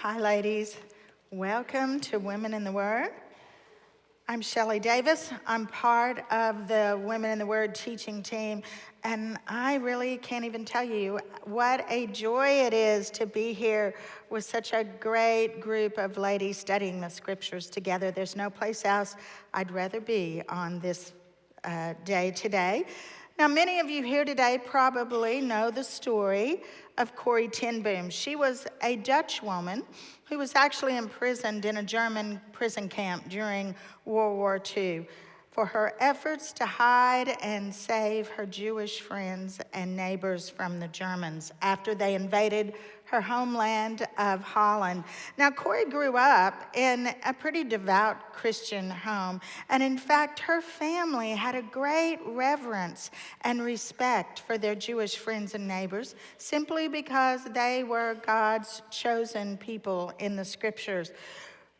Hi, ladies. Welcome to Women in the Word. I'm Shelley Davis. I'm part of the Women in the Word teaching team, and I really can't even tell you what a joy it is to be here with such a great group of ladies studying the scriptures together. There's no place else I'd rather be on this day today. Now, many of you here today probably know the story of Corrie ten Boom. She was a Dutch woman who was actually imprisoned in a German prison camp during World War II for her efforts to hide and save her Jewish friends and neighbors from the Germans after they invaded her homeland of Holland. Now, Corrie grew up in a pretty devout Christian home, and in fact, her family had a great reverence and respect for their Jewish friends and neighbors simply because they were God's chosen people in the scriptures.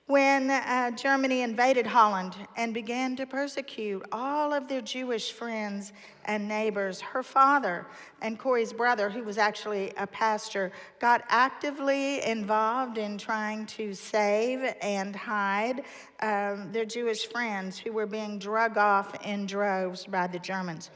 When Germany invaded Holland and began to persecute all of their Jewish friends and neighbors, her father and Corrie's brother, who was actually a pastor, got actively involved in trying to save and hide their Jewish friends who were being drug off in droves by the Germans.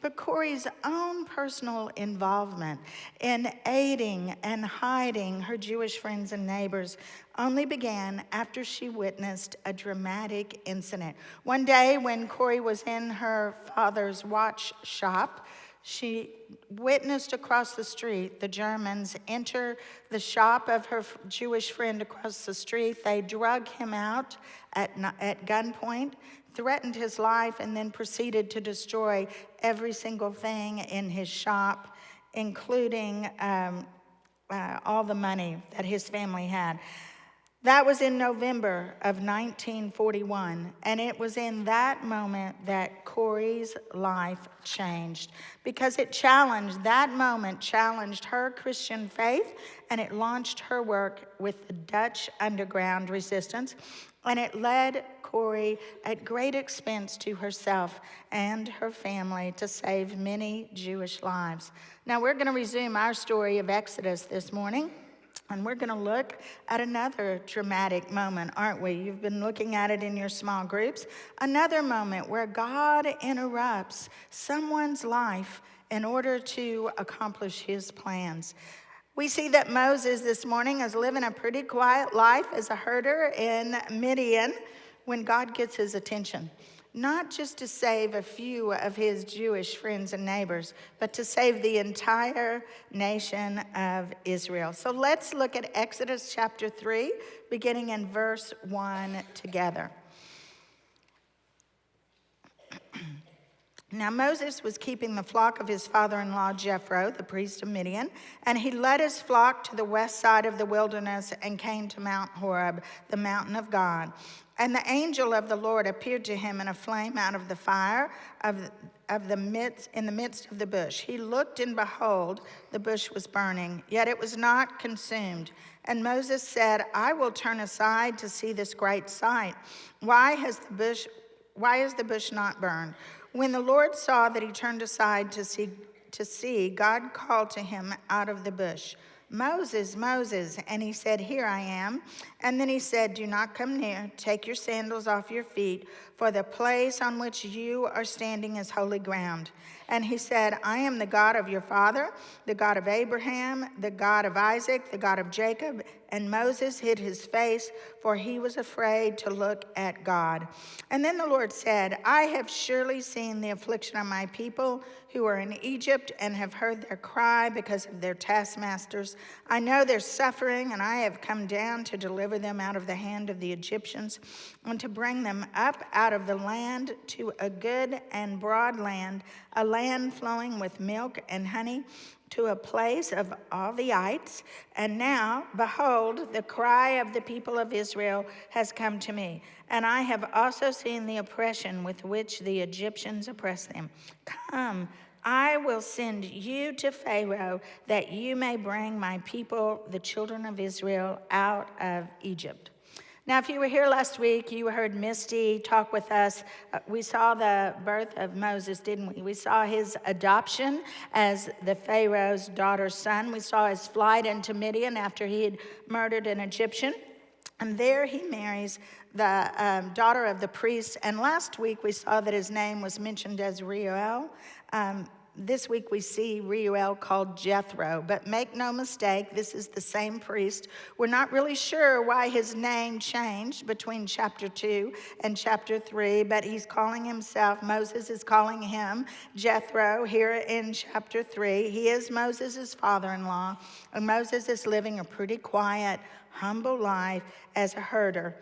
But Corrie's own personal involvement in aiding and hiding her Jewish friends and neighbors only began after she witnessed a dramatic incident. One day when Corrie was in her father's watch shop, she witnessed across the street the Germans enter the shop of her Jewish friend across the street. They drug him out at gunpoint, threatened his life, and then proceeded to destroy every single thing in his shop, including all the money that his family had. That was in November of 1941, and it was in that moment that Corrie's life changed, because that moment challenged her Christian faith, and it launched her work with the Dutch underground resistance, and it led Corrie at great expense to herself and her family to save many Jewish lives. Now we're going to resume our story of Exodus this morning. And we're going to look at another dramatic moment, aren't we? You've been looking at it in your small groups. Another moment where God interrupts someone's life in order to accomplish his plans. We see that Moses this morning is living a pretty quiet life as a herder in Midian when God gets his attention. Not just to save a few of his Jewish friends and neighbors, but to save the entire nation of Israel. So let's look at Exodus chapter 3, beginning in verse 1 together. Now Moses was keeping the flock of his father-in-law Jethro, the priest of Midian, and he led his flock to the west side of the wilderness and came to Mount Horeb, the mountain of God. And the angel of the Lord appeared to him in a flame out of the fire in the midst of the bush. He looked, and behold, the bush was burning, yet it was not consumed. And Moses said, I will turn aside to see this great sight. Why is the bush not burned? When the Lord saw that he turned aside to see, God called to him out of the bush, Moses, Moses. And he said, Here I am. And then he said, Do not come near. Take your sandals off your feet, for the place on which you are standing is holy ground. And he said, I am the God of your father, the God of Abraham, the God of Isaac, the God of Jacob. And Moses hid his face, for he was afraid to look at God. And then the Lord said, I have surely seen the affliction of my people who are in Egypt, and have heard their cry because of their taskmasters. I know their suffering, and I have come down to deliver them out of the hand of the Egyptians, and to bring them up out of the land to a good and broad land, a land flowing with milk and honey, to a place of all the ites. And now, behold, the cry of the people of Israel has come to me. And I have also seen the oppression with which the Egyptians oppress them. Come, I will send you to Pharaoh, that you may bring my people, the children of Israel, out of Egypt. Now, if you were here last week, you heard Misty talk with us. We saw the birth of Moses, didn't we? We saw his adoption as the Pharaoh's daughter's son. We saw his flight into Midian after he had murdered an Egyptian. And there he marries the daughter of the priest. And last week we saw that his name was mentioned as Reuel. This week we see Reuel called Jethro, but make no mistake, this is the same priest. We're not really sure why his name changed between chapter 2 and chapter 3, but he's calling himself, Moses is calling him Jethro here in chapter 3. He is Moses' father-in-law, and Moses is living a pretty quiet, humble life as a herder.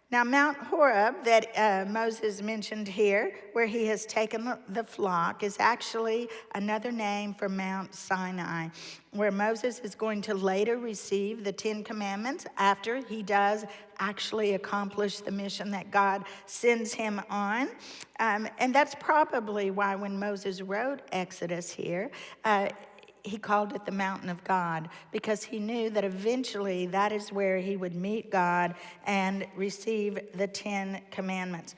Now, Mount Horeb that Moses mentioned here, where he has taken the flock, is actually another name for Mount Sinai, where Moses is going to later receive the 10 Commandments after he does actually accomplish the mission that God sends him on. And that's probably why when Moses wrote Exodus here, he called it the mountain of God, because he knew that eventually that is where he would meet God and receive the 10 Commandments.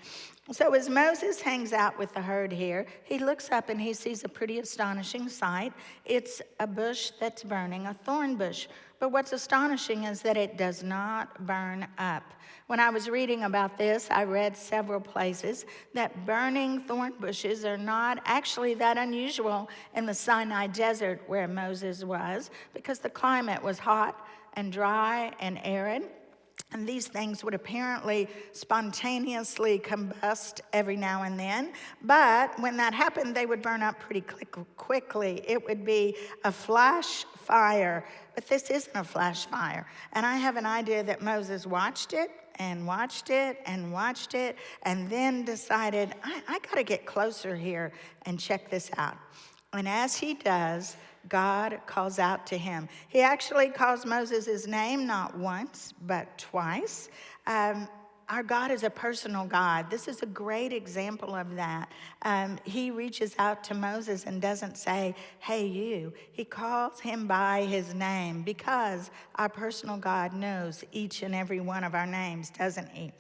So as Moses hangs out with the herd here, he looks up and he sees a pretty astonishing sight. It's a bush that's burning, a thorn bush. But what's astonishing is that it does not burn up. When I was reading about this, I read several places that burning thorn bushes are not actually that unusual in the Sinai desert where Moses was, because the climate was hot and dry and arid. And these things would apparently spontaneously combust every now and then. But when that happened, they would burn up pretty quickly. It would be a flash fire. But this isn't a flash fire. And I have an idea that Moses watched it and watched it and watched it, and then decided, I got to get closer here and check this out. And as he does, God calls out to him. He actually calls Moses his name not once, but twice. Our God is a personal God. This is a great example of that. He reaches out to Moses and doesn't say, hey, you. He calls him by his name, because our personal God knows each and every one of our names, doesn't he?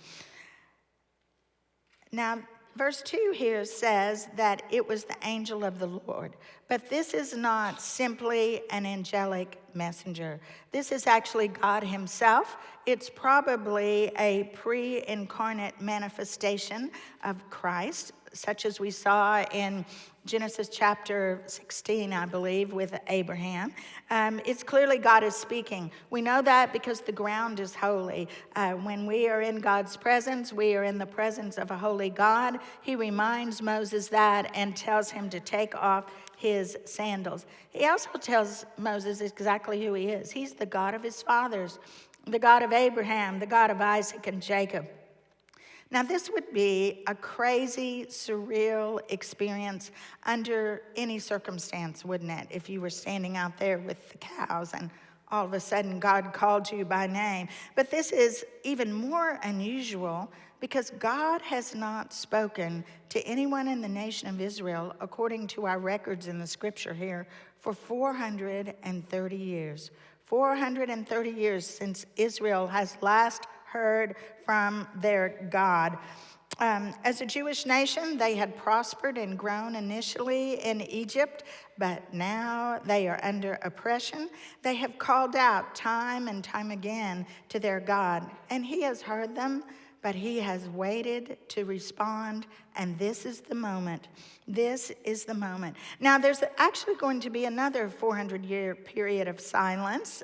Now, verse 2 here says that it was the angel of the Lord. But this is not simply an angelic messenger. This is actually God himself. It's probably a pre-incarnate manifestation of Christ, such as we saw in Genesis chapter 16, I believe, with Abraham. It's clearly God is speaking. We know that because the ground is holy. When we are in God's presence, we are in the presence of a holy God. He reminds Moses that and tells him to take off his sandals. He also tells Moses exactly who he is. He's the God of his fathers, the God of Abraham, the God of Isaac and Jacob. Now, this would be a crazy, surreal experience under any circumstance, wouldn't it? If you were standing out there with the cows and all of a sudden God called you by name. But this is even more unusual because God has not spoken to anyone in the nation of Israel, according to our records in the scripture here, for 430 years. 430 years since Israel has last heard from their God. As a Jewish nation, they had prospered and grown initially in Egypt, but now they are under oppression. They have called out time and time again to their God, and he has heard them, but he has waited to respond, and this is the moment. This is the moment. Now, there's actually going to be another 400-year period of silence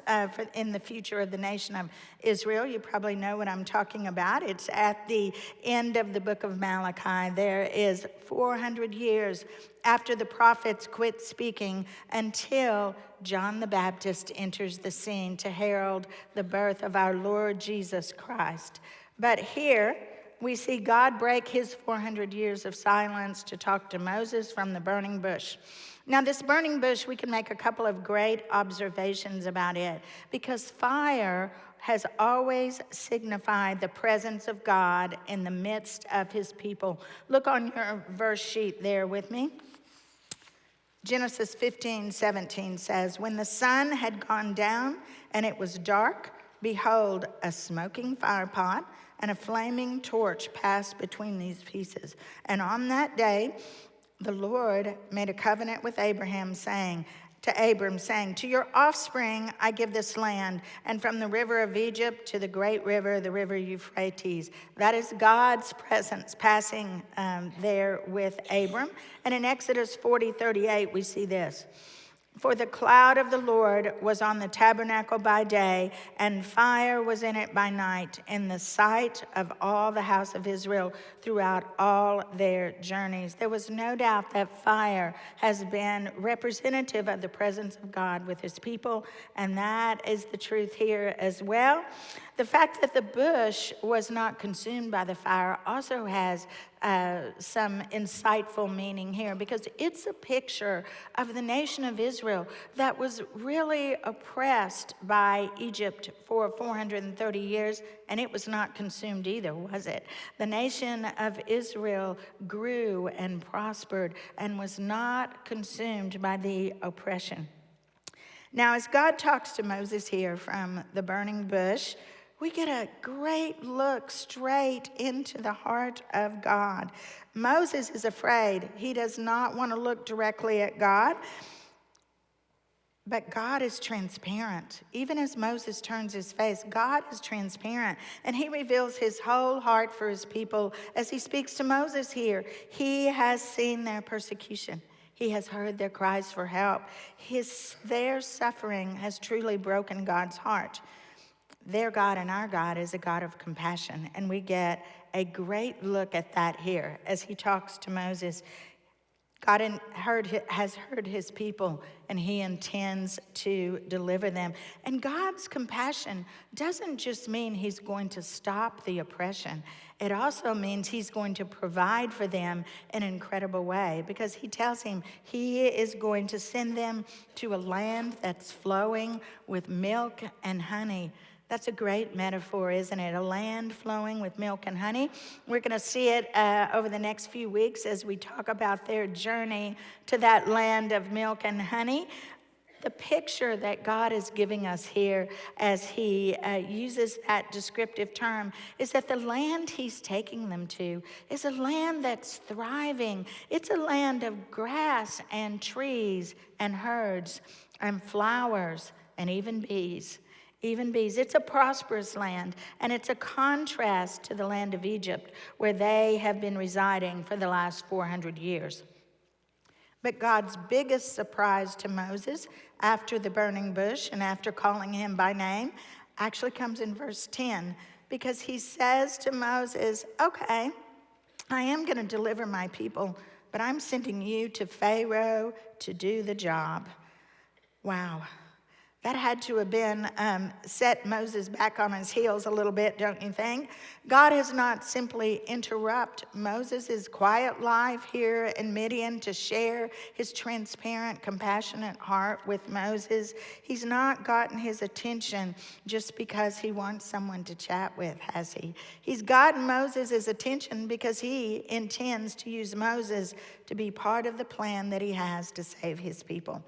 in the future of the nation of Israel. You probably know what I'm talking about. It's at the end of the book of Malachi. There is 400 years after the prophets quit speaking until John the Baptist enters the scene to herald the birth of our Lord Jesus Christ. But here, we see God break his 400 years of silence to talk to Moses from the burning bush. Now, this burning bush, we can make a couple of great observations about it, because fire has always signified the presence of God in the midst of his people. Look on your verse sheet there with me. Genesis 15:17 says, when the sun had gone down and it was dark, behold, a smoking firepot and a flaming torch passed between these pieces. And on that day, the Lord made a covenant with Abram, saying, to your offspring I give this land, and from the river of Egypt to the great river, the river Euphrates. That is God's presence passing there with Abram. And in Exodus 40:38, we see this. For the cloud of the Lord was on the tabernacle by day, and fire was in it by night, in the sight of all the house of Israel throughout all their journeys. There was no doubt that fire has been representative of the presence of God with his people, and that is the truth here as well. The fact that the bush was not consumed by the fire also has some insightful meaning here, because it's a picture of the nation of Israel that was really oppressed by Egypt for 430 years, and it was not consumed either, was it? The nation of Israel grew and prospered and was not consumed by the oppression. Now, as God talks to Moses here from the burning bush, we get a great look straight into the heart of God. Moses is afraid. He does not want to look directly at God. But God is transparent. Even as Moses turns his face, God is transparent. And he reveals his whole heart for his people as he speaks to Moses here. He has seen their persecution. He has heard their cries for help. Their suffering has truly broken God's heart. Their God and our God is a God of compassion, and we get a great look at that here as he talks to Moses. God has heard his people, and he intends to deliver them. And God's compassion doesn't just mean he's going to stop the oppression. It also means he's going to provide for them in an incredible way, because he tells him he is going to send them to a land that's flowing with milk and honey. That's a great metaphor, isn't it? A land flowing with milk and honey. We're going to see it over the next few weeks as we talk about their journey to that land of milk and honey. The picture that God is giving us here as he uses that descriptive term is that the land he's taking them to is a land that's thriving. It's a land of grass and trees and herds and flowers and even bees. It's a prosperous land, and it's a contrast to the land of Egypt, where they have been residing for the last 400 years. But God's biggest surprise to Moses after the burning bush and after calling him by name actually comes in verse 10, because he says to Moses, okay, I am going to deliver my people, but I'm sending you to Pharaoh to do the job. Wow. That had to have been set Moses back on his heels a little bit, don't you think? God has not simply interrupted Moses' quiet life here in Midian to share his transparent, compassionate heart with Moses. He's not gotten his attention just because he wants someone to chat with, has he? He's gotten Moses' attention because he intends to use Moses to be part of the plan that he has to save his people.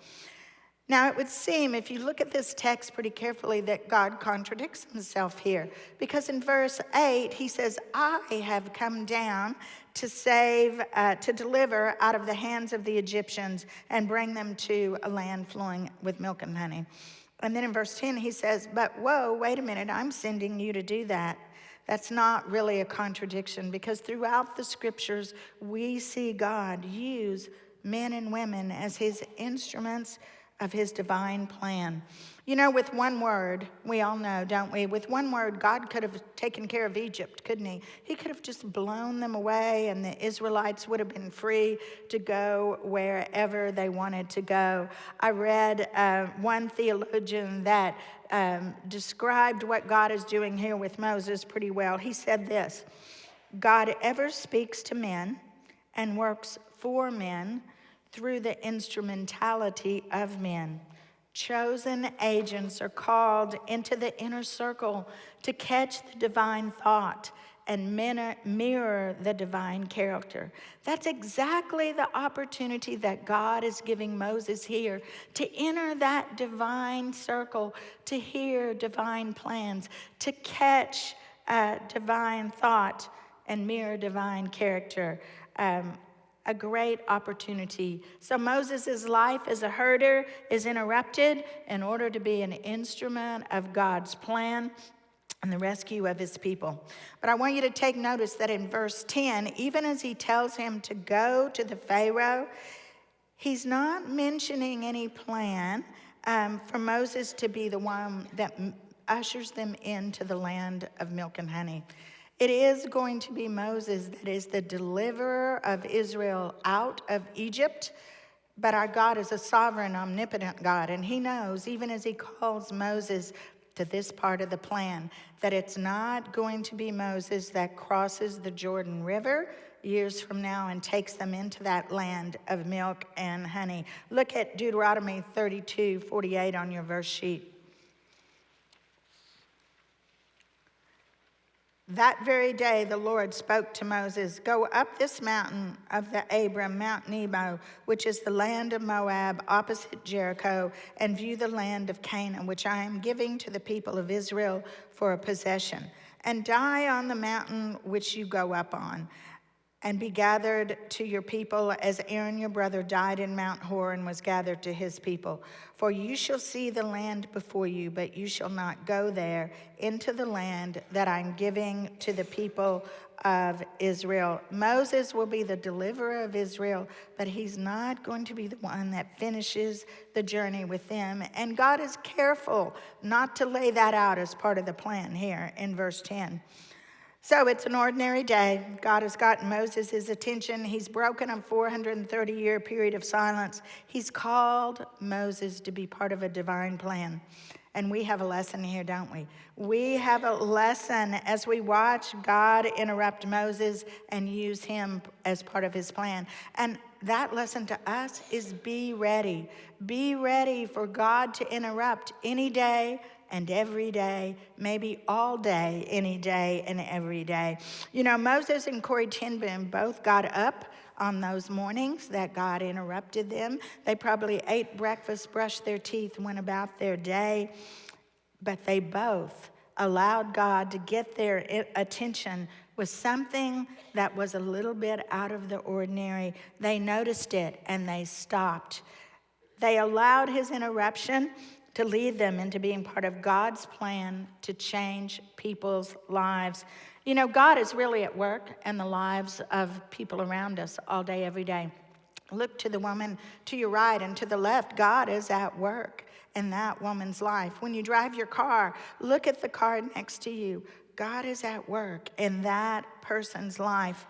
Now, it would seem, if you look at this text pretty carefully, that God contradicts himself here. Because in verse 8, he says, I have come down to deliver out of the hands of the Egyptians and bring them to a land flowing with milk and honey. And then in verse 10, he says, but whoa, wait a minute, I'm sending you to do that. That's not really a contradiction, because throughout the scriptures, we see God use men and women as his instruments of his divine plan. You know, with one word, we all know, don't we? With one word, God could have taken care of Egypt, couldn't he? He could have just blown them away, and the Israelites would have been free to go wherever they wanted to go. I read one theologian that described what God is doing here with Moses pretty well. He said this: God ever speaks to men and works for men through the instrumentality of men. Chosen agents are called into the inner circle to catch the divine thought and mirror the divine character. That's exactly the opportunity that God is giving Moses here, to enter that divine circle, to hear divine plans, to catch divine thought and mirror divine character. A great opportunity. So Moses' life as a herder is interrupted in order to be an instrument of God's plan and the rescue of his people. But I want you to take notice that in verse 10, even as he tells him to go to the Pharaoh, he's not mentioning any plan for Moses to be the one that ushers them into the land of milk and honey. It is going to be Moses that is the deliverer of Israel out of Egypt. But our God is a sovereign, omnipotent God, and he knows, even as he calls Moses to this part of the plan, that it's not going to be Moses that crosses the Jordan River years from now and takes them into that land of milk and honey. Look at Deuteronomy 32:48 on your verse sheet. That very day the Lord spoke to Moses, "Go up this mountain of the Abram, Mount Nebo, which is the land of Moab opposite Jericho, and view the land of Canaan, which I am giving to the people of Israel for a possession. And die on the mountain which you go up on, and be gathered to your people as Aaron your brother died in Mount Hor and was gathered to his people. For you shall see the land before you, but you shall not go there into the land that I'm giving to the people of Israel." Moses will be the deliverer of Israel, but he's not going to be the one that finishes the journey with them. And God is careful not to lay that out as part of the plan here in verse 10. So it's an ordinary day. God has gotten Moses' attention. He's broken a 430-year period of silence. He's called Moses to be part of a divine plan. And we have a lesson here, don't we? We have a lesson as we watch God interrupt Moses and use him as part of his plan. And that lesson to us is be ready. Be ready for God to interrupt any day and every day, maybe all day, any day and every day. You know, Moses and Corrie ten Boom both got up on those mornings that God interrupted them. They probably ate breakfast, brushed their teeth, went about their day, but they both allowed God to get their attention with something that was a little bit out of the ordinary. They noticed it and they stopped. They allowed his interruption to lead them into being part of God's plan to change people's lives. You know, God is really at work in the lives of people around us all day, every day. Look to the woman to your right and to the left. God is at work in that woman's life. When you drive your car, look at the car next to you. God is at work in that person's life.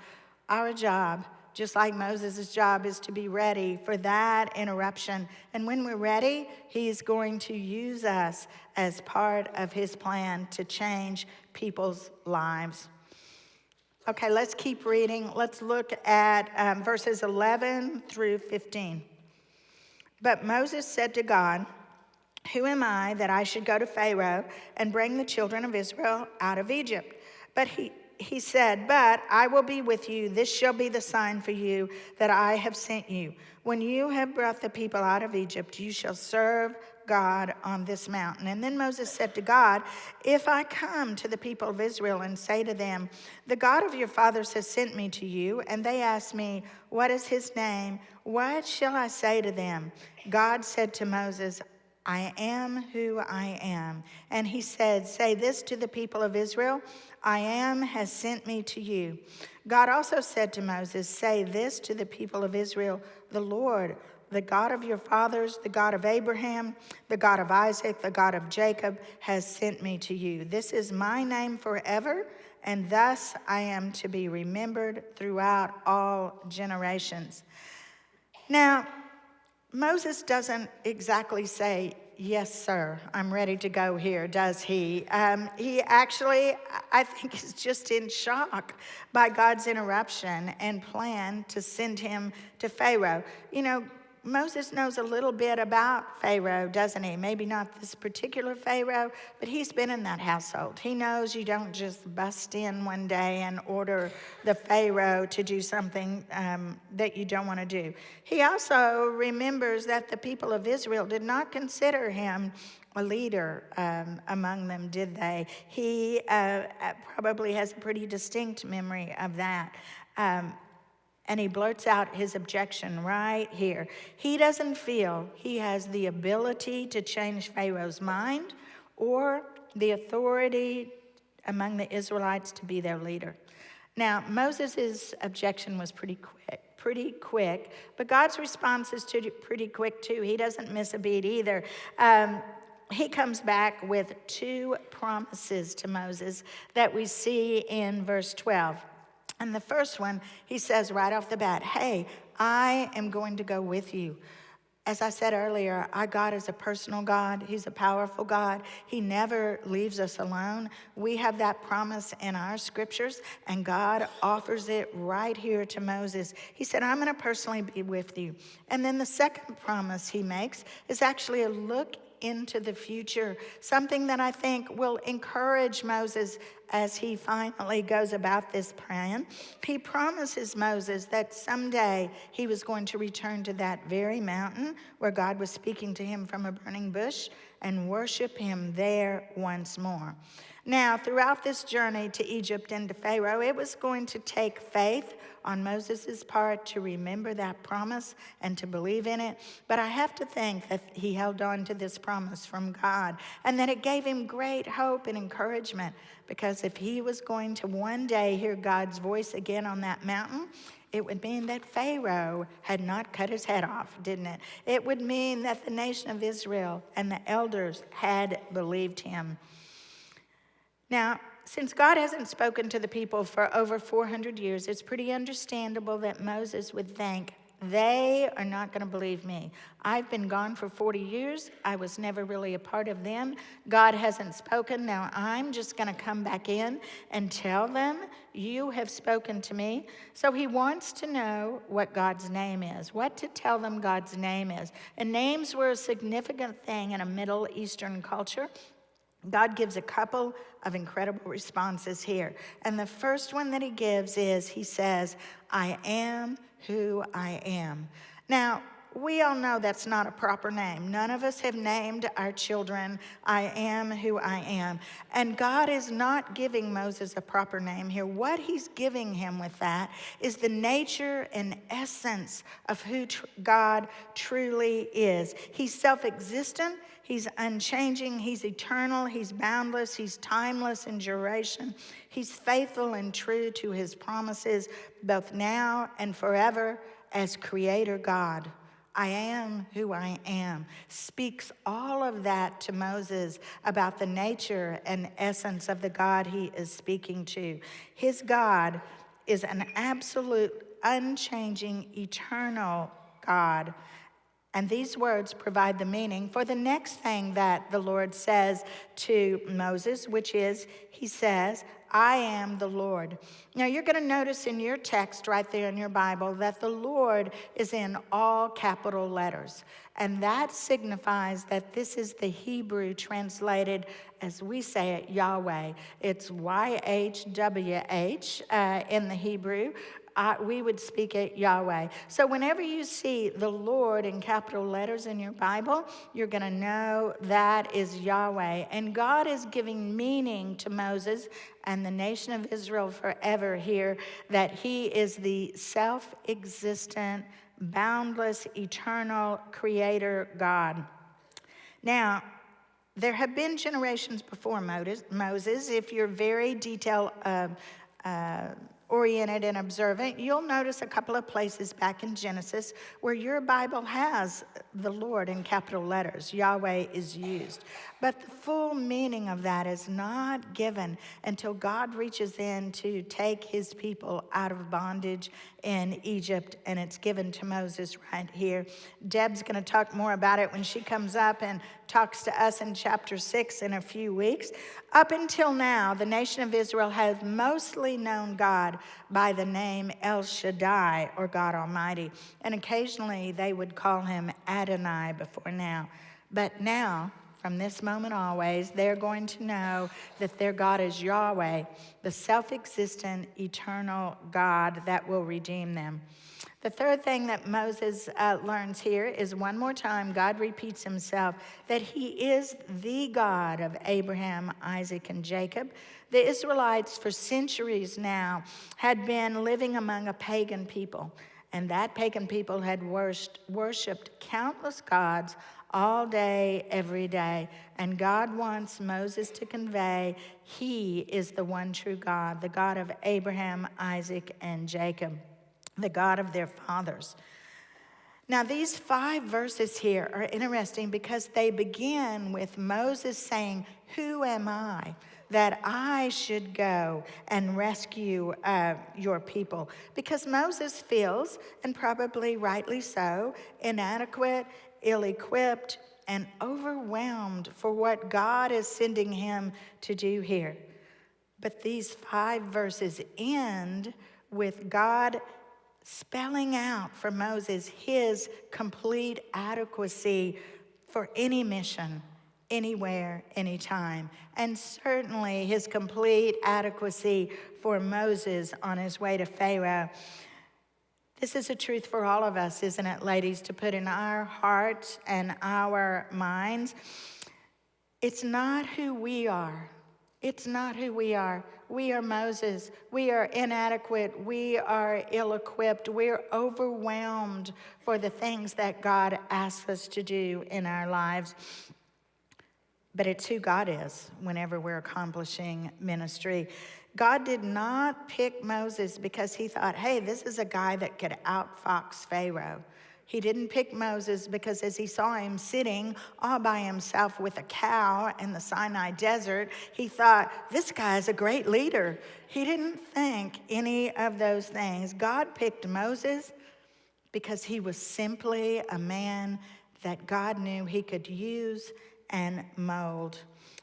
Our job, just like Moses' job, is to be ready for that interruption. And when we're ready, he's going to use us as part of his plan to change people's lives. Okay, let's keep reading. Let's look at verses 11 through 15. But Moses said to God, "Who am I that I should go to Pharaoh and bring the children of Israel out of Egypt?" But he said, "But I will be with you. This shall be the sign for you that I have sent you. When you have brought the people out of Egypt, you shall serve God on this mountain." And then Moses said to God, "If I come to the people of Israel and say to them, 'The God of your fathers has sent me to you,' and they ask me, 'What is his name?' what shall I say to them?" God said to Moses, "I am who I am." And he said, "Say this to the people of Israel, 'I am has sent me to you.'" God also said to Moses, "Say this to the people of Israel, 'The Lord, the God of your fathers, the God of Abraham, the God of Isaac, the God of Jacob, has sent me to you. This is my name forever, and thus I am to be remembered throughout all generations." Now, Moses doesn't exactly say, "Yes, sir, I'm ready to go here," does he? He actually, I think, is just in shock by God's interruption and plan to send him to Pharaoh. You know, Moses knows a little bit about Pharaoh, doesn't he? Maybe not this particular Pharaoh, but he's been in that household. He knows you don't just bust in one day and order the Pharaoh to do something that you don't want to do. He also remembers that the people of Israel did not consider him a leader among them, did they? He probably has a pretty distinct memory of that. And he blurts out his objection right here. He doesn't feel he has the ability to change Pharaoh's mind or the authority among the Israelites to be their leader. Now, Moses' objection was pretty quick, but God's response is pretty quick too. He doesn't miss a beat either. He comes back with two promises to Moses that we see in verse 12. And the first one, he says right off the bat, hey, I am going to go with you. As I said earlier, our God is a personal God. He's a powerful God. He never leaves us alone. We have that promise in our scriptures, and God offers it right here to Moses. He said, I'm going to personally be with you. And then the second promise he makes is actually a look into the future, something that I think will encourage Moses as he finally goes about this plan. He promises Moses that someday he was going to return to that very mountain where God was speaking to him from a burning bush and worship him there once more. Now, throughout this journey to Egypt and to Pharaoh, it was going to take faith on Moses' part to remember that promise and to believe in it. But I have to think that he held on to this promise from God and that it gave him great hope and encouragement, because if he was going to one day hear God's voice again on that mountain, it would mean that Pharaoh had not cut his head off, didn't it? It would mean that the nation of Israel and the elders had believed him. Now, since God hasn't spoken to the people for over 400 years, it's pretty understandable that Moses would think, they are not going to believe me. I've been gone for 40 years. I was never really a part of them. God hasn't spoken. Now I'm just going to come back in and tell them, you have spoken to me. So he wants to know what God's name is, what to tell them God's name is. And names were a significant thing in a Middle Eastern culture. God gives a couple of incredible responses here. And the first one that he gives is, he says, I am who I am. Now, we all know that's not a proper name. None of us have named our children, I am who I am. And God is not giving Moses a proper name here. What he's giving him with that is the nature and essence of who God truly is. He's self-existent. He's unchanging, he's eternal, he's boundless, he's timeless in duration. He's faithful and true to his promises, both now and forever, as Creator God. I am who I am. Speaks all of that to Moses about the nature and essence of the God he is speaking to. His God is an absolute, unchanging, eternal God. And these words provide the meaning for the next thing that the Lord says to Moses, which is, he says, I am the Lord. Now you're going to notice in your text right there in your Bible that the Lord is in all capital letters. And that signifies that this is the Hebrew translated, as we say it, Yahweh. It's YHWH in the Hebrew. We would speak it Yahweh. So whenever you see the Lord in capital letters in your Bible, you're going to know that is Yahweh. And God is giving meaning to Moses and the nation of Israel forever here, that he is the self-existent, boundless, eternal creator God. Now, there have been generations before Moses. If you're very detail-oriented and observant, you'll notice a couple of places back in Genesis where your Bible has the Lord in capital letters. Yahweh is used. But the full meaning of that is not given until God reaches in to take his people out of bondage in Egypt, and it's given to Moses right here. Deb's going to talk more about it when she comes up and talks to us in chapter 6 in a few weeks. Up until now, the nation of Israel has mostly known God by the name El Shaddai, or God Almighty. And occasionally they would call him Adonai before now. But now, from this moment always, they're going to know that their God is Yahweh, the self-existent, eternal God that will redeem them. The third thing that Moses learns here is one more time, God repeats himself, that he is the God of Abraham, Isaac, and Jacob. The Israelites for centuries now had been living among a pagan people, and that pagan people had worshipped countless gods all day, every day. And God wants Moses to convey he is the one true God, the God of Abraham, Isaac, and Jacob, the God of their fathers. Now, these 5 verses here are interesting because they begin with Moses saying, "Who am I that I should go and rescue your people?" Because Moses feels, and probably rightly so, inadequate, ill-equipped, and overwhelmed for what God is sending him to do here. But these 5 verses end with God spelling out for Moses his complete adequacy for any mission, anywhere, anytime, and certainly his complete adequacy for Moses on his way to Pharaoh. This is a truth for all of us, isn't it, ladies, to put in our hearts and our minds. It's not who we are. It's not who we are. We are Moses. We are inadequate. We are ill-equipped. We're overwhelmed for the things that God asks us to do in our lives. But it's who God is whenever we're accomplishing ministry. God did not pick Moses because he thought, hey, this is a guy that could outfox Pharaoh. He didn't pick Moses because as he saw him sitting all by himself with a cow in the Sinai desert, he thought, this guy's a great leader. He didn't think any of those things. God picked Moses because he was simply a man that God knew he could use and mold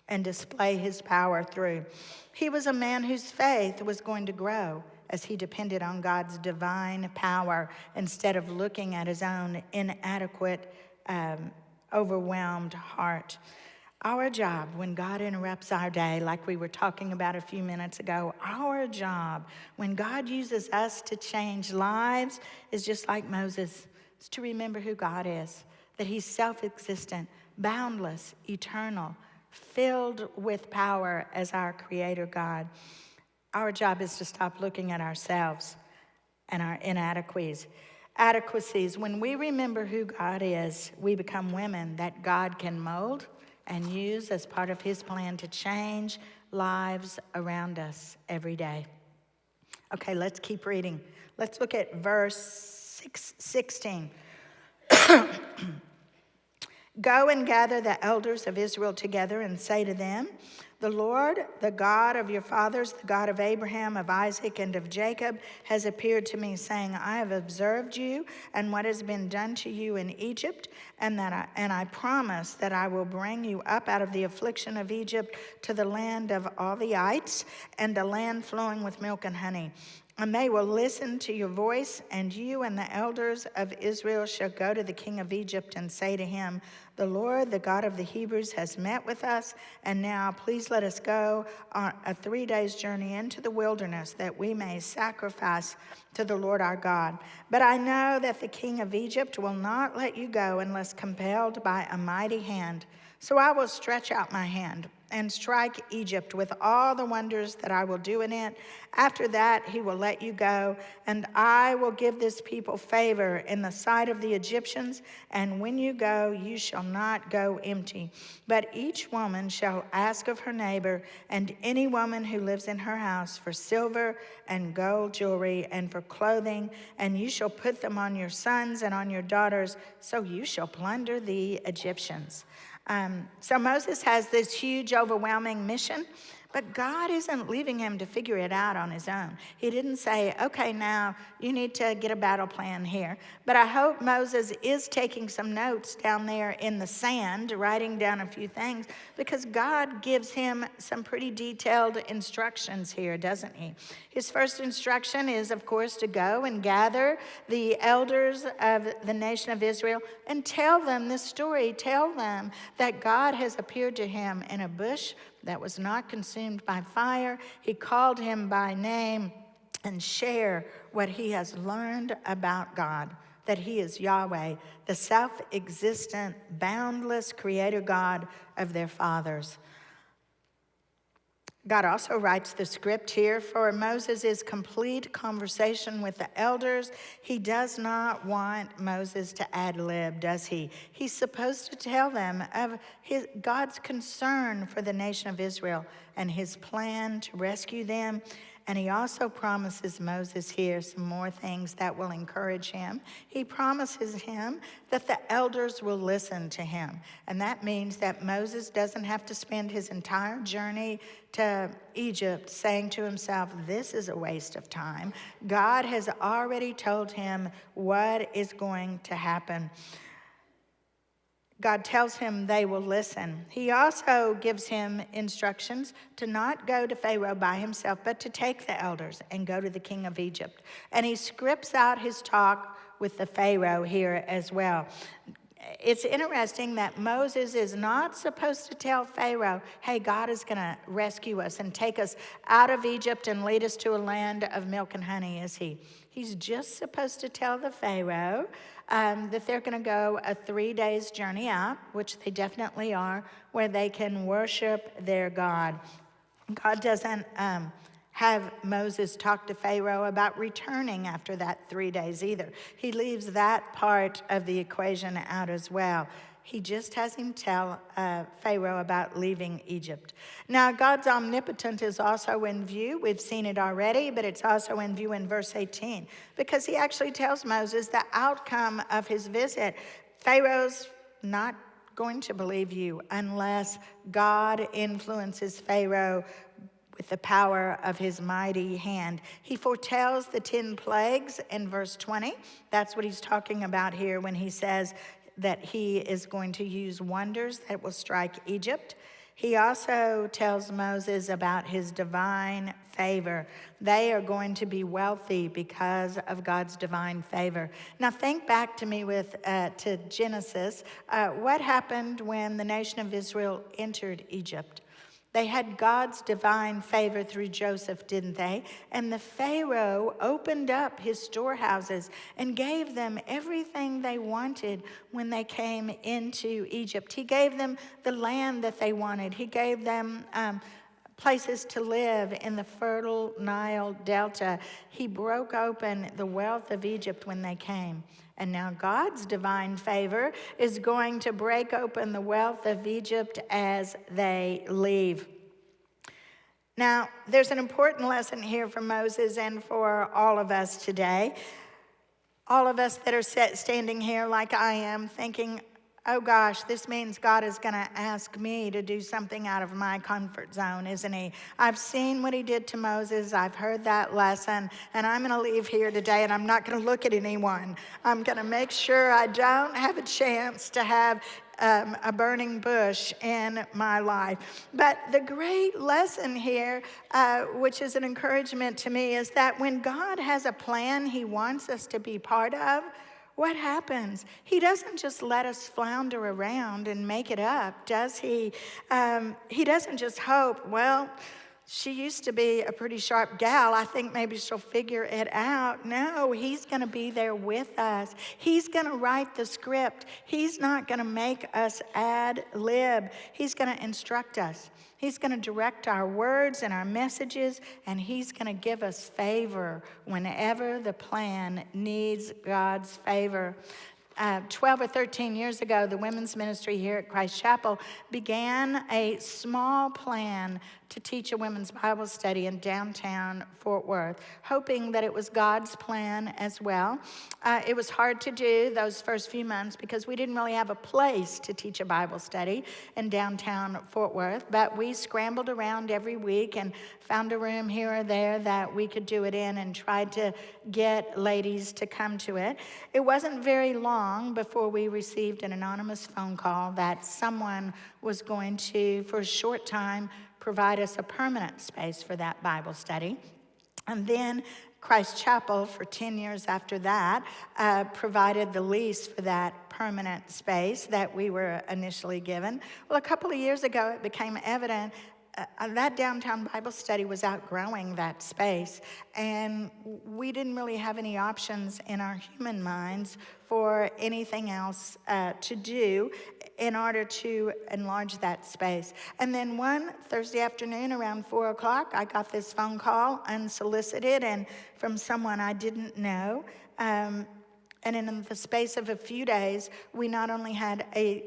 and display his power through. He was a man whose faith was going to grow as he depended on God's divine power instead of looking at his own inadequate, overwhelmed heart. Our job, when God interrupts our day, like we were talking about a few minutes ago, our job, when God uses us to change lives, is just like Moses. It's to remember who God is, that he's self-existent, boundless, eternal, filled with power as our Creator God. Our job is to stop looking at ourselves and our inadequacies. When we remember who God is, we become women that God can mold and use as part of his plan to change lives around us every day. Okay, let's keep reading. Let's look at verse 16. Go and gather the elders of Israel together and say to them, the Lord, the God of your fathers, the God of Abraham, of Isaac, and of Jacob, has appeared to me, saying, I have observed you and what has been done to you in Egypt, and I promise that I will bring you up out of the affliction of Egypt to the land of all the ites, and a land flowing with milk and honey. And they will listen to your voice, and you and the elders of Israel shall go to the king of Egypt and say to him, the Lord, the God of the Hebrews, has met with us, and now please let us go on a 3 days journey into the wilderness that we may sacrifice to the Lord our God. But I know that the king of Egypt will not let you go unless compelled by a mighty hand. So I will stretch out my hand and strike Egypt with all the wonders that I will do in it. After that, he will let you go, and I will give this people favor in the sight of the Egyptians. And when you go, you shall not go empty. But each woman shall ask of her neighbor and any woman who lives in her house for silver and gold jewelry and for clothing, and you shall put them on your sons and on your daughters, so you shall plunder the Egyptians. So Moses has this huge, overwhelming mission, But God isn't leaving him to figure it out on his own. He didn't say, okay, now you need to get a battle plan here. But I hope Moses is taking some notes down there in the sand, writing down a few things, because God gives him some pretty detailed instructions here, doesn't he? His first instruction is, of course, to go and gather the elders of the nation of Israel and tell them this story. Tell them that God has appeared to him in a bush that was not consumed by fire. He called him by name, and share what he has learned about God, that he is Yahweh, the self-existent, boundless creator God of their fathers. God also writes the script here for Moses' complete conversation with the elders. He does not want Moses to ad-lib, does he? He's supposed to tell them of God's concern for the nation of Israel and his plan to rescue them. And he also promises Moses here some more things that will encourage him. He promises him that the elders will listen to him. And that means that Moses doesn't have to spend his entire journey to Egypt saying to himself, this is a waste of time. God has already told him what is going to happen. God tells him they will listen. He also gives him instructions to not go to Pharaoh by himself, but to take the elders and go to the king of Egypt. And he scripts out his talk with the Pharaoh here as well. It's interesting that Moses is not supposed to tell Pharaoh, hey, God is going to rescue us and take us out of Egypt and lead us to a land of milk and honey, is he? He's just supposed to tell the Pharaoh that they're going to go a 3 days journey out, which they definitely are, where they can worship their God. God doesn't have Moses talk to Pharaoh about returning after that 3 days either. He leaves that part of the equation out as well. He just has him tell Pharaoh about leaving Egypt. Now, God's omnipotence is also in view. We've seen it already, but it's also in view in verse 18, because he actually tells Moses the outcome of his visit. Pharaoh's not going to believe you unless God influences Pharaoh with the power of his mighty hand. He foretells the 10 plagues in verse 20. That's what he's talking about here when he says that he is going to use wonders that will strike Egypt. He also tells Moses about his divine favor. They are going to be wealthy because of God's divine favor. Now think back to me to Genesis. What happened when the nation of Israel entered Egypt? They had God's divine favor through Joseph, didn't they? And the Pharaoh opened up his storehouses and gave them everything they wanted when they came into Egypt. He gave them the land that they wanted. He gave them places to live in the fertile Nile Delta. He broke open the wealth of Egypt when they came. And now God's divine favor is going to break open the wealth of Egypt as they leave. Now, there's an important lesson here for Moses and for all of us today. All of us that are standing here like I am thinking, oh gosh, this means God is going to ask me to do something out of my comfort zone, isn't he? I've seen what he did to Moses. I've heard that lesson, and I'm going to leave here today, and I'm not going to look at anyone. I'm going to make sure I don't have a chance to have a burning bush in my life. But the great lesson here, which is an encouragement to me, is that when God has a plan he wants us to be part of, what happens? He doesn't just let us flounder around and make it up, does he? He doesn't just hope, well, she used to be a pretty sharp gal. I think maybe she'll figure it out. No, he's going to be there with us. He's going to write the script. He's not going to make us ad lib. He's going to instruct us. He's going to direct our words and our messages, and he's going to give us favor whenever the plan needs God's favor. 12 or 13 years ago, the women's ministry here at Christ Chapel began a small plan to teach a women's Bible study in downtown Fort Worth, hoping that it was God's plan as well. It was hard to do those first few months because we didn't really have a place to teach a Bible study in downtown Fort Worth, but we scrambled around every week and found a room here or there that we could do it in and tried to get ladies to come to it. It wasn't very long before we received an anonymous phone call that someone was going to, for a short time, provide us a permanent space for that Bible study. And then Christ Chapel, for 10 years after that, provided the lease for that permanent space that we were initially given. Well, a couple of years ago, it became evident that downtown Bible study was outgrowing that space, and we didn't really have any options in our human minds for anything else to do in order to enlarge that space. And then one Thursday afternoon around 4 o'clock, I got this phone call, unsolicited, and from someone I didn't know. And in the space of a few days, we not only had a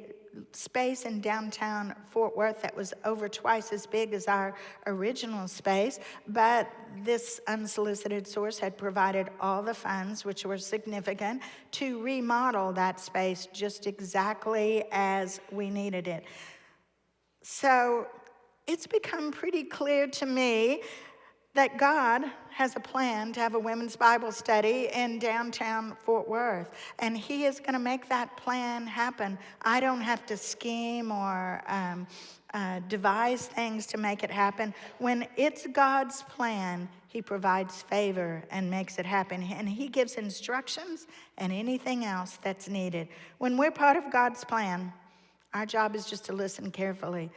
space in downtown Fort Worth that was over twice as big as our original space, but this unsolicited source had provided all the funds, which were significant, to remodel that space just exactly as we needed it. So it's become pretty clear to me that God has a plan to have a women's Bible study in downtown Fort Worth, and He is going to make that plan happen. I don't have to scheme or devise things to make it happen. When it's God's plan, He provides favor and makes it happen, and He gives instructions and anything else that's needed. When we're part of God's plan, our job is just to listen carefully,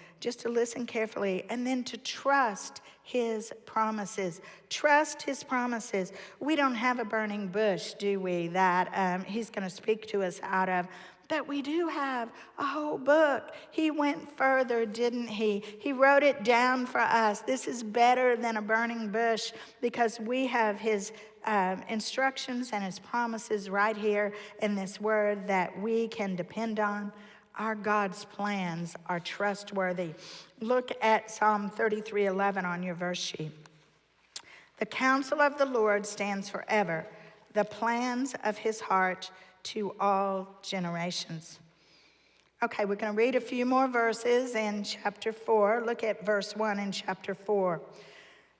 and then to trust His promises. Trust His promises. We don't have a burning bush, do we, that He's going to speak to us out of. But we do have a whole book. He went further, didn't He? He wrote it down for us. This is better than a burning bush because we have His instructions and His promises right here in this word that we can depend on. Our God's plans are trustworthy. Look at Psalm 33:11 on your verse sheet. The counsel of the Lord stands forever, the plans of His heart to all generations. Okay, we're going to read a few more verses in chapter 4. Look at verse 1 in chapter 4.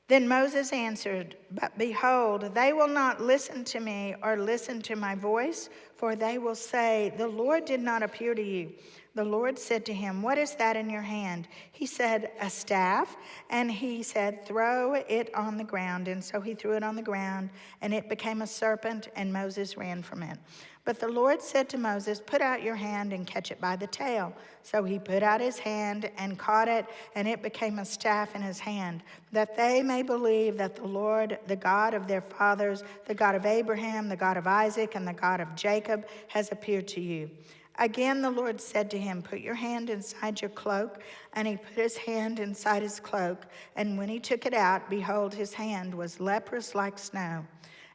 Then Moses answered, "But behold, they will not listen to me or listen to my voice, for they will say, 'The Lord did not appear to you.' The Lord said to him, 'What is that in your hand?' He said, 'A staff.' And he said, 'Throw it on the ground.' And so he threw it on the ground, and it became a serpent, and Moses ran from it. But the Lord said to Moses, 'Put out your hand and catch it by the tail.' So he put out his hand and caught it, and it became a staff in his hand, that they may believe that the Lord, the God of their fathers, the God of Abraham, the God of Isaac, and the God of Jacob, has appeared to you." Again, the Lord said to him, "Put your hand inside your cloak." And he put his hand inside his cloak. And when he took it out, behold, his hand was leprous like snow.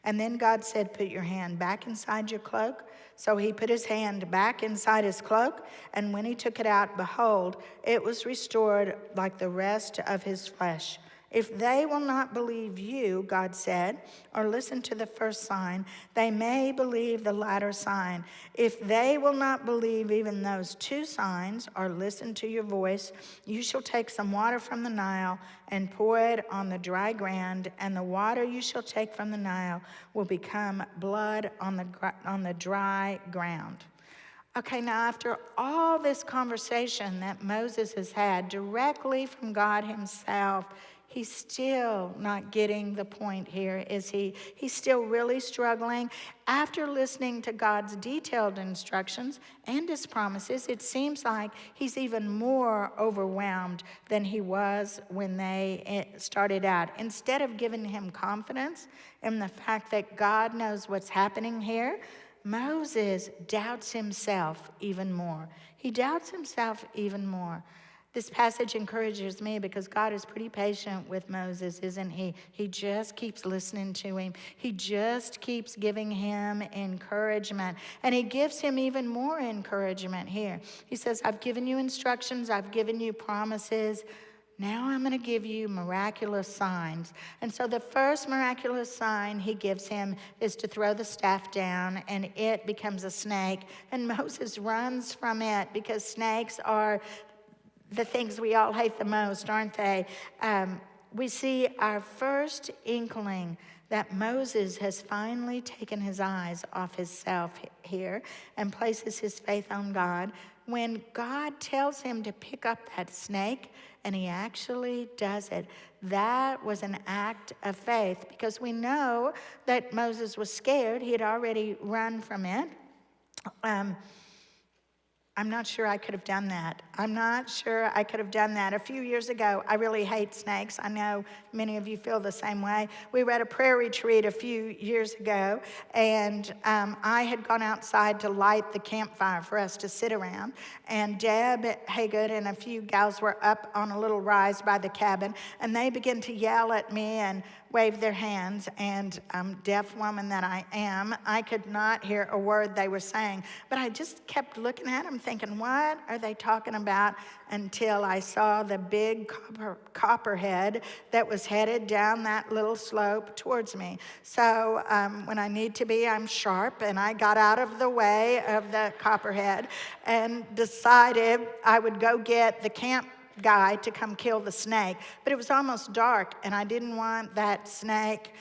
And then God said, "Put your hand back inside your cloak." So he put his hand back inside his cloak. And when he took it out, behold, it was restored like the rest of his flesh. "If they will not believe you," God said, "or listen to the first sign, they may believe the latter sign. If they will not believe even those two signs or listen to your voice, you shall take some water from the Nile and pour it on the dry ground, and the water you shall take from the Nile will become blood on the dry ground." Okay, now after all this conversation that Moses has had directly from God Himself, he's still not getting the point here, is he? He's still really struggling. After listening to God's detailed instructions and His promises, it seems like he's even more overwhelmed than he was when they started out. Instead of giving him confidence in the fact that God knows what's happening here, Moses doubts himself even more. He doubts himself even more. This passage encourages me because God is pretty patient with Moses, isn't He? He just keeps listening to him. He just keeps giving him encouragement. And He gives him even more encouragement here. He says, "I've given you instructions. I've given you promises. Now I'm going to give you miraculous signs. And so the first miraculous sign he gives him is to throw the staff down, and it becomes a snake. And Moses runs from it because snakes are the things we all hate the most, aren't they? We see our first inkling that Moses has finally taken his eyes off himself here and places his faith on God when God tells him to pick up that snake, and he actually does it. That was an act of faith, because we know that Moses was scared. He had already run from it. I'm not sure I could have done that. I'm not sure I could have done that. A few years ago, I really hate snakes. I know many of you feel the same way. We were at a prayer retreat a few years ago, and I had gone outside to light the campfire for us to sit around. And Deb Haygood and a few gals were up on a little rise by the cabin, and they began to yell at me and wave their hands, and deaf woman that I am, I could not hear a word they were saying. But I just kept looking at them thinking, what are they talking about? Until I saw the big copperhead that was headed down that little slope towards me. So when I need to be, I'm sharp, and I got out of the way of the copperhead and decided I would go get the camp guy to come kill the snake. But it was almost dark, and I didn't want that snake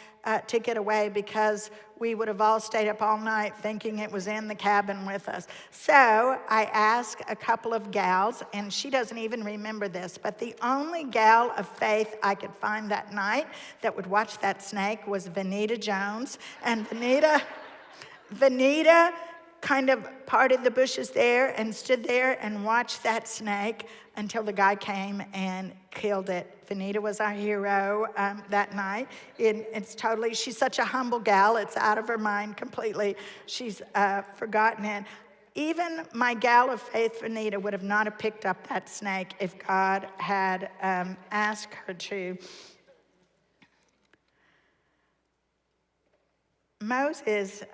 to get away, because we would have all stayed up all night thinking it was in the cabin with us. So I asked a couple of gals, and she doesn't even remember this, but the only gal of faith I could find that night that would watch that snake was Vanita Jones. And Vanita kind of parted the bushes there and stood there and watched that snake until the guy came and killed it. Vanita was our hero that night. She's such a humble gal, it's out of her mind completely. She's forgotten it. Even my gal of faith, Vanita, would have not have picked up that snake if God had asked her to. Moses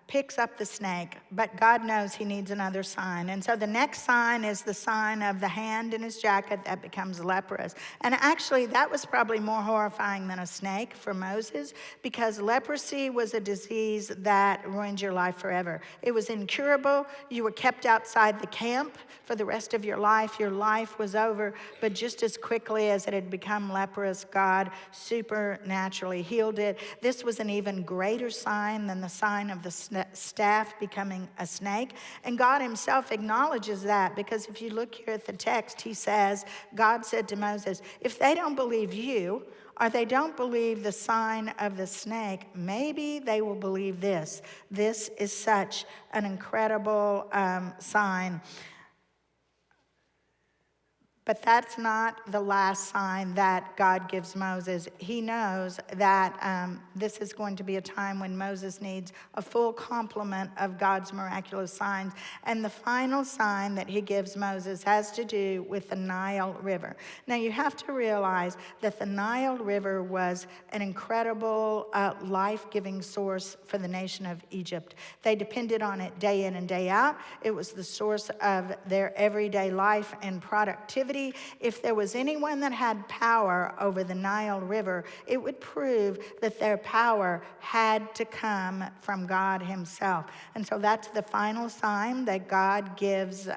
picks up the snake, but God knows he needs another sign. And so the next sign is the sign of the hand in his jacket that becomes leprous. And actually, that was probably more horrifying than a snake for Moses, because leprosy was a disease that ruined your life forever. It was incurable. You were kept outside the camp for the rest of your life. Your life was over. But just as quickly as it had become leprous, God supernaturally healed it. This was an even greater sign than the sign of the staff becoming a snake. And God himself acknowledges that, because if you look here at the text, he says, God said to Moses, if they don't believe you, or they don't believe the sign of the snake, maybe they will believe this. This is such an incredible sign. But that's not the last sign that God gives Moses. He knows that this is going to be a time when Moses needs a full complement of God's miraculous signs. And the final sign that he gives Moses has to do with the Nile River. Now, you have to realize that the Nile River was an incredible life-giving source for the nation of Egypt. They depended on it day in and day out. It was the source of their everyday life and productivity. If there was anyone that had power over the Nile River, it would prove that their power had to come from God himself. And so that's the final sign that God gives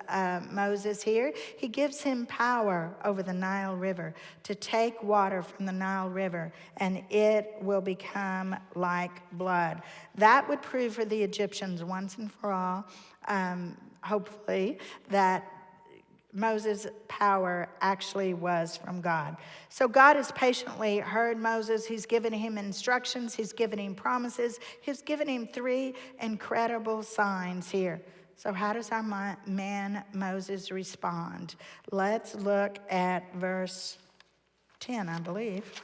Moses here. He gives him power over the Nile River to take water from the Nile River, and it will become like blood. That would prove for the Egyptians once and for all, hopefully, that Moses' power actually was from God. So God has patiently heard Moses. He's given him instructions. He's given him promises. He's given him 3 incredible signs here. So how does our man Moses respond? Let's look at verse 10, I believe,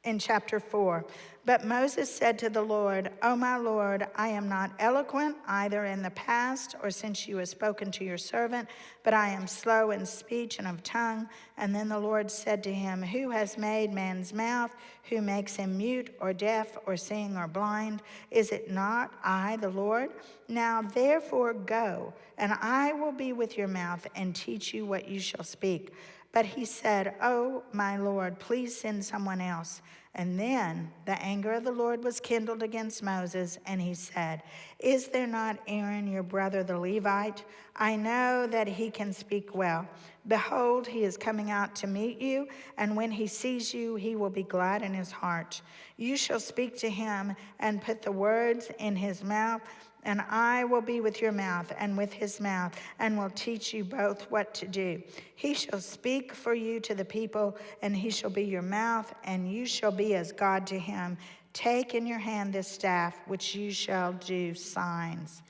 in chapter 4. But Moses said to the Lord, O my Lord, I am not eloquent either in the past or since you have spoken to your servant, but I am slow in speech and of tongue. And then the Lord said to him, Who has made man's mouth? Who makes him mute or deaf or seeing or blind? Is it not I, the Lord? Now therefore go, and I will be with your mouth and teach you what you shall speak. But he said, "Oh, my Lord, please send someone else." And then the anger of the Lord was kindled against Moses, and he said, "Is there not Aaron, your brother, the Levite? I know that he can speak well. Behold, he is coming out to meet you, and when he sees you, he will be glad in his heart. You shall speak to him and put the words in his mouth, and I will be with your mouth and with his mouth, and will teach you both what to do. He shall speak for you to the people, and he shall be your mouth, and you shall be as God to him. Take in your hand this staff, which you shall do signs."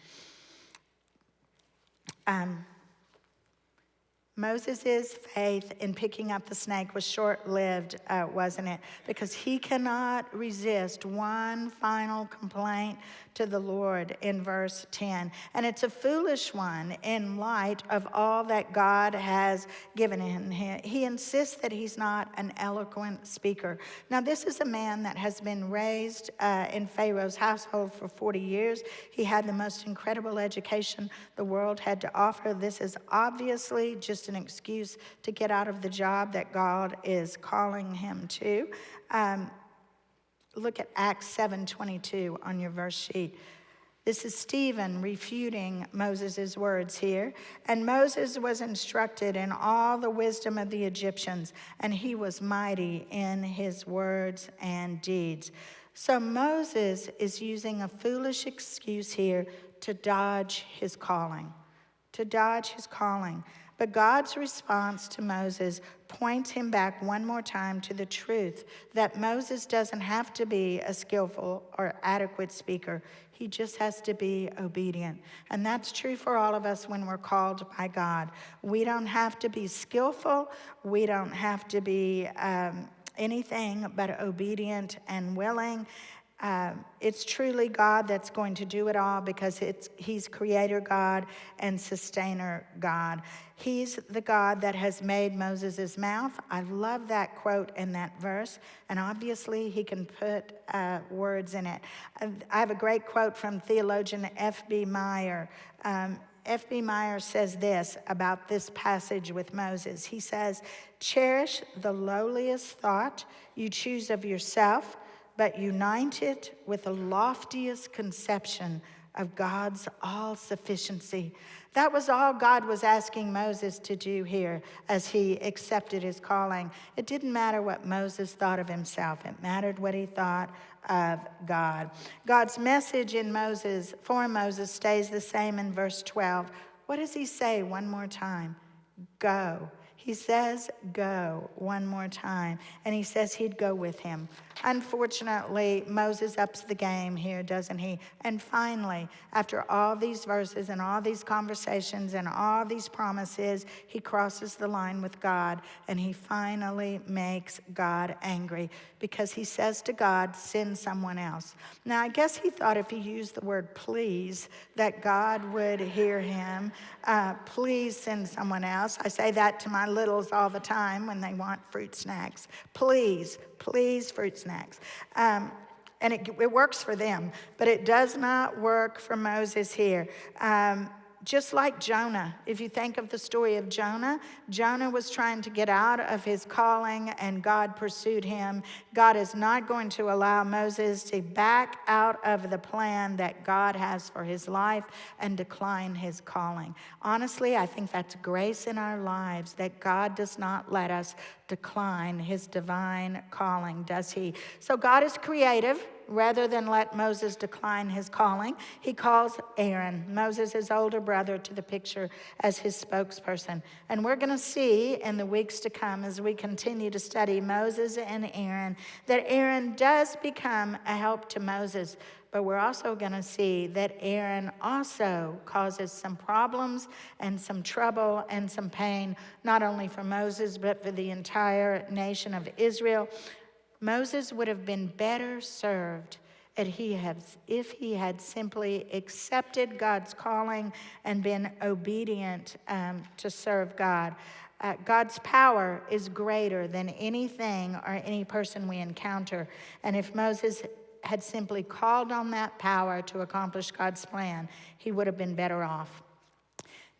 Moses' faith in picking up the snake was short-lived, wasn't it? Because he cannot resist one final complaint to the Lord in verse 10. And it's a foolish one in light of all that God has given him. He insists that he's not an eloquent speaker. Now, this is a man that has been raised in Pharaoh's household for 40 years. He had the most incredible education the world had to offer. This is obviously just an excuse to get out of the job that God is calling him to. Look at Acts 7:22 on your verse sheet. This is Stephen refuting Moses' words here. "And Moses was instructed in all the wisdom of the Egyptians, and he was mighty in his words and deeds." So Moses is using a foolish excuse here to dodge his calling. To dodge his calling. But God's response to Moses points him back one more time to the truth that Moses doesn't have to be a skillful or adequate speaker. He just has to be obedient. And that's true for all of us when we're called by God. We don't have to be skillful. We don't have to be anything but obedient and willing. It's truly God that's going to do it all because he's creator God and sustainer God. He's the God that has made Moses' mouth. I love that quote in that verse. And obviously he can put words in it. I have a great quote from theologian F.B. Meyer. F.B. Meyer says this about this passage with Moses. He says, "Cherish the lowliest thought you choose of yourself, but unite it with the loftiest conception of God's all-sufficiency." That was all God was asking Moses to do here as he accepted his calling. It didn't matter what Moses thought of himself. It mattered what he thought of God. God's message for Moses stays the same in verse 12. What does he say one more time? Go. He says go one more time, and he says he'd go with him. Unfortunately, Moses ups the game here, doesn't he? And finally, after all these verses and all these conversations and all these promises, he crosses the line with God, and he finally makes God angry because he says to God, "Send someone else." Now, I guess he thought if he used the word please, that God would hear him. Please send someone else. I say that to my littles all the time when they want fruit snacks. Please, fruit snacks. And it works for them, but it does not work for Moses here. Just like Jonah, if you think of the story of Jonah, Jonah was trying to get out of his calling and God pursued him. God is not going to allow Moses to back out of the plan that God has for his life and decline his calling. Honestly, I think that's grace in our lives that God does not let us decline his divine calling, does he? So God is creative. Rather than let Moses decline his calling, he calls Aaron, Moses' older brother, to the picture as his spokesperson. And we're going to see in the weeks to come as we continue to study Moses and Aaron that Aaron does become a help to Moses. But we're also going to see that Aaron also causes some problems and some trouble and some pain, not only for Moses, but for the entire nation of Israel. Moses would have been better served if he had simply accepted God's calling and been obedient to serve God. God's power is greater than anything or any person we encounter. And if Moses had simply called on that power to accomplish God's plan, he would have been better off.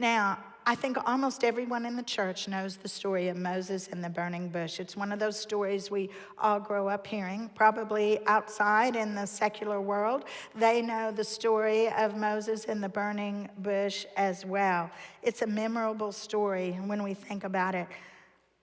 Now, I think almost everyone in the church knows the story of Moses and the burning bush. It's one of those stories we all grow up hearing. Probably outside in the secular world, they know the story of Moses and the burning bush as well. It's a memorable story when we think about it.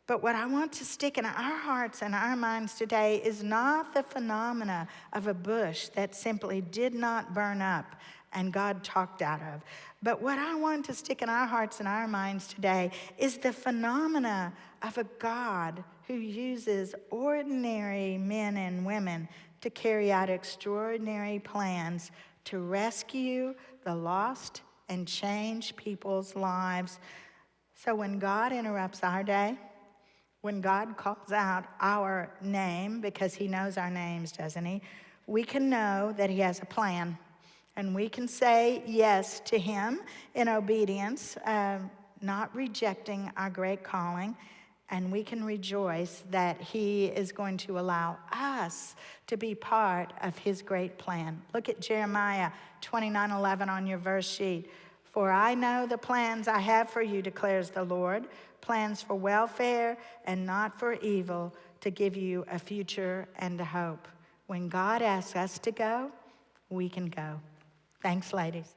But what I want to stick in our hearts and our minds today is not the phenomena of a bush that simply did not burn up and God talked out of. But what I want to stick in our hearts and our minds today is the phenomena of a God who uses ordinary men and women to carry out extraordinary plans to rescue the lost and change people's lives. So when God interrupts our day, when God calls out our name, because he knows our names, doesn't he? We can know that he has a plan. And we can say yes to him in obedience, not rejecting our great calling. And we can rejoice that he is going to allow us to be part of his great plan. Look at Jeremiah 29:11 on your verse sheet. For I know the plans I have for you, declares the Lord, plans for welfare and not for evil, to give you a future and a hope. When God asks us to go, we can go. Thanks, ladies.